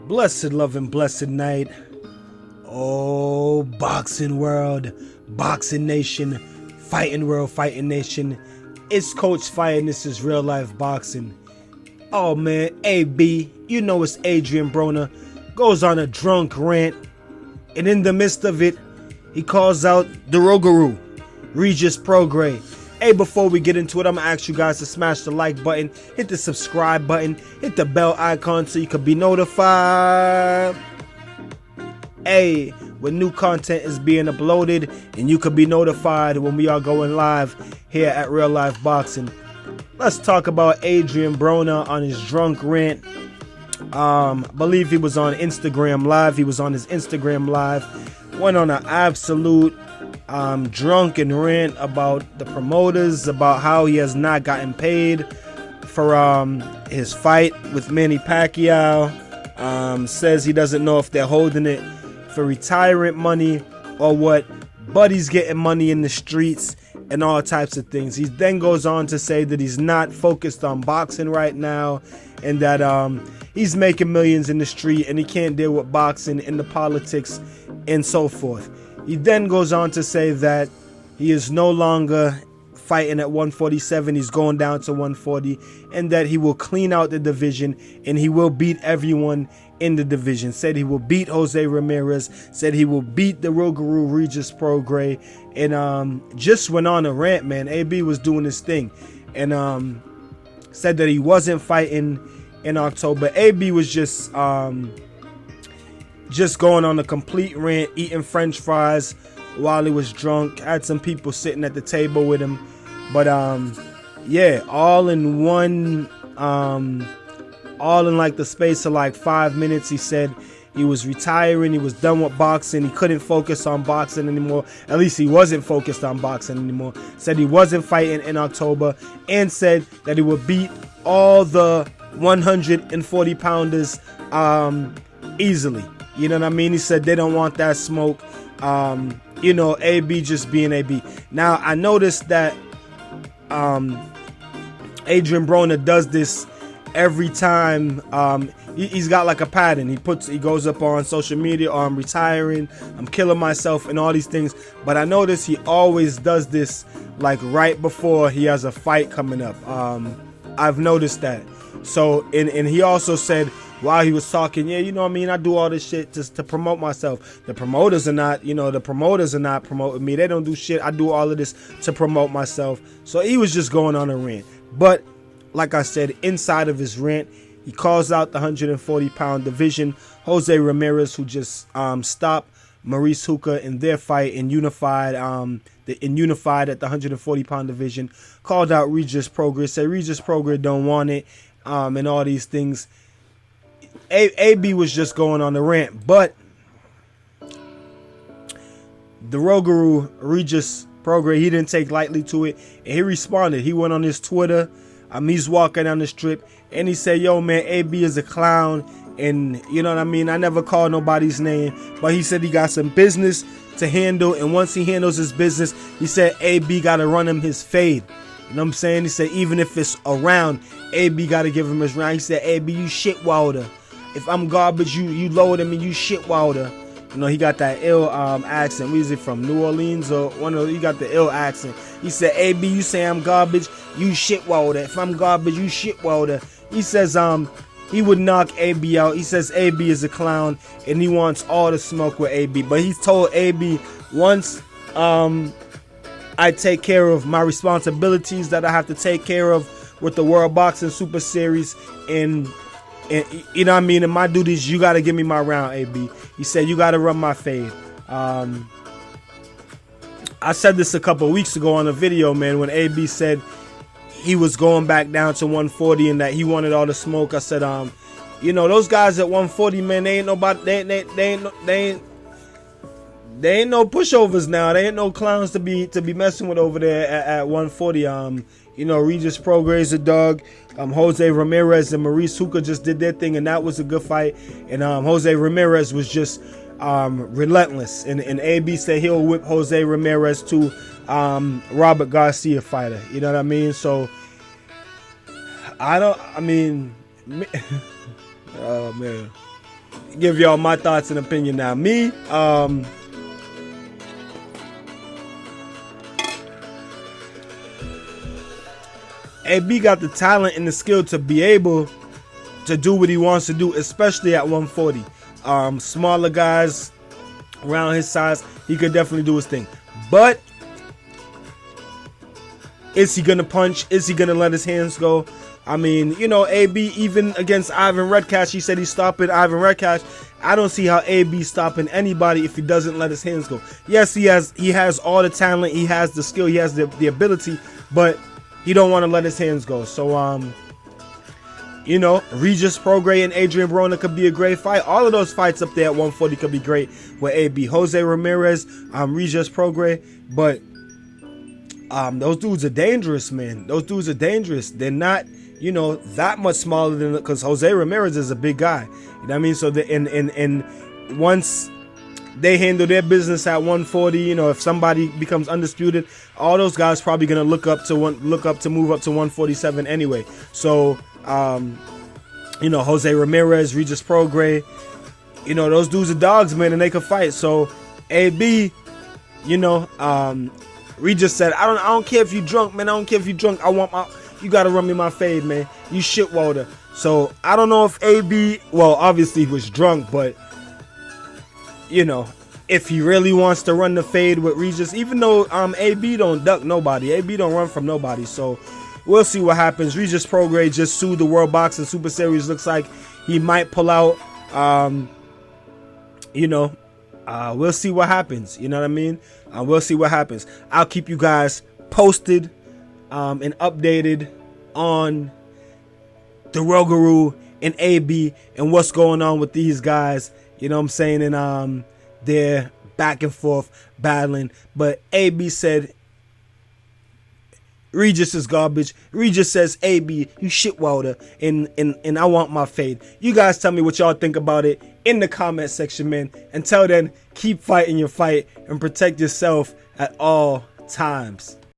Blessed love and blessed night. Oh, boxing world, boxing nation, fighting world, fighting nation. It's Coach Fire and this is real life boxing. Oh man, AB, you know it's Adrien Broner, goes on a drunk rant, and in the midst of it, he calls out the Rogaroo, Regis Progray. Hey, before we get into it, I'm gonna ask you guys to smash the like button, hit the subscribe button, hit the bell icon so you can be notified. Hey, when new content is being uploaded, and you can be notified when we are going live here at Real Life Boxing. Let's talk about Adrien Broner on his drunk rant. I believe he was on Instagram Live. He was on his Instagram Live. Went on an absolute drunken rant about the promoters, about how he has not gotten paid for his fight with Manny Pacquiao. Says he doesn't know if they're holding it for retirement money or what, but he's getting money in the streets and all types of things. He then goes on to say that he's not focused on boxing right now, and that he's making millions in the street and he can't deal with boxing and the politics and so forth. He then goes on to say that he is no longer fighting at 147, he's going down to 140, and that he will clean out the division and he will beat everyone in the division. Said he will beat Jose Ramirez, said he will beat the Rogaroo Regis Progray, and just went on a rant, man. AB was doing his thing, and said that he wasn't fighting in October. AB was just going on a complete rant, eating French fries while he was drunk. Had some people sitting at the table with him, but yeah, all in one, all in like the space of like 5 minutes. He said he was retiring, he was done with boxing, he couldn't focus on boxing anymore. At least he wasn't focused on boxing anymore. Said he wasn't fighting in October, and said that he would beat all the 140 pounders easily. You know what I mean? He said they don't want that smoke. You know, AB just being AB. Now, I noticed that Adrien Broner does this every time. He's got like a pattern. He goes up on social media, or I'm retiring, I'm killing myself, and all these things. But I notice he always does this like right before he has a fight coming up. I've noticed that. So, and he also said while he was talking, yeah, you know what I mean, I do all this shit just to promote myself. The promoters are not promoting me. They don't do shit. I do all of this to promote myself. So he was just going on a rant. But like I said, inside of his rant, he calls out the 140-pound division. Jose Ramirez, who just stopped Maurice Hooker in their fight and unified at the 140-pound division, called out Regis Progray, said Regis Progray don't want it, and all these things. AB was just going on the rant, but the Rogaroo Regis Progray, he didn't take lightly to it, and he responded. He went on his Twitter. He's walking down the strip, and he said, yo man, AB is a clown, and you know what I mean, I never called nobody's name, but he said he got some business to handle, and once he handles his business, he said AB gotta run him his fade. You know what I'm saying? He said even if it's a round, AB gotta give him his round. He said, AB, you shit wilder. If I'm garbage, you lower than me, you shit wilder. You know, he got that ill accent. Where is it from? New Orleans or one of those? He got the ill accent. He said, AB, you say I'm garbage, you shit wilder. If I'm garbage, you shit wilder. He says he would knock AB out. He says AB is a clown and he wants all the smoke with AB. But he's told AB, once I take care of my responsibilities that I have to take care of with the World Boxing Super Series, and you know what I mean, in my duties, you got to give me my round, AB. He said you got to run my fade. I said this a couple of weeks ago on a video, man, when AB said he was going back down to 140 and that he wanted all the smoke. I said, you know, those guys at 140, man, they ain't nobody, they ain't no pushovers now. They ain't no clowns to be messing with over there at 140. You know, Regis Progray is a dog. Jose Ramirez and Maurice Hooker just did their thing, and that was a good fight. And Jose Ramirez was just relentless. And AB said he'll whip Jose Ramirez to Robert Garcia fighter. You know what I mean? So I mean, oh man. give y'all my thoughts and opinion now. Me, AB got the talent and the skill to be able to do what he wants to do, especially at 140. Smaller guys around his size, he could definitely do his thing. But is he gonna punch? Is he gonna let his hands go? I mean, you know, AB, even against Ivan Redcash, he said he's stopping Ivan Redcash. I don't see how AB stopping anybody if he doesn't let his hands go. Yes, he has all the talent, he has the skill, he has the ability, but he don't want to let his hands go. So you know, Regis Prograis and Adrien Broner could be a great fight. All of those fights up there at 140 could be great with AB. Jose Ramirez, Regis Prograis, but those dudes are dangerous, man. Those dudes are dangerous. They're not, you know, that much smaller than, because Jose Ramirez is a big guy. You know what I mean? So and once they handle their business at 140, you know, if somebody becomes undisputed, all those guys probably gonna look up to move up to 147 anyway. So you know, Jose Ramirez, Regis Prograis, you know, those dudes are dogs, man, and they can fight. So AB, you know, Regis said, I don't care if you drunk, man. I don't care if you drunk. You gotta run me my fade, man. You shit water. So I don't know if AB, well, obviously he was drunk, but you know, if he really wants to run the fade with Regis, even though AB don't duck nobody, AB don't run from nobody. So we'll see what happens. Regis Prograis just sued the World Boxing Super Series. Looks like he might pull out. You know, we'll see what happens. You know what I mean? We'll see what happens. I'll keep you guys posted and updated on the Rougarou and AB and what's going on with these guys. You know what I'm saying? And they're back and forth battling. But AB said Regis is garbage. Regis says, AB, you shit water, and I want my fade. You guys tell me what y'all think about it in the comment section, man. Until then, keep fighting your fight and protect yourself at all times.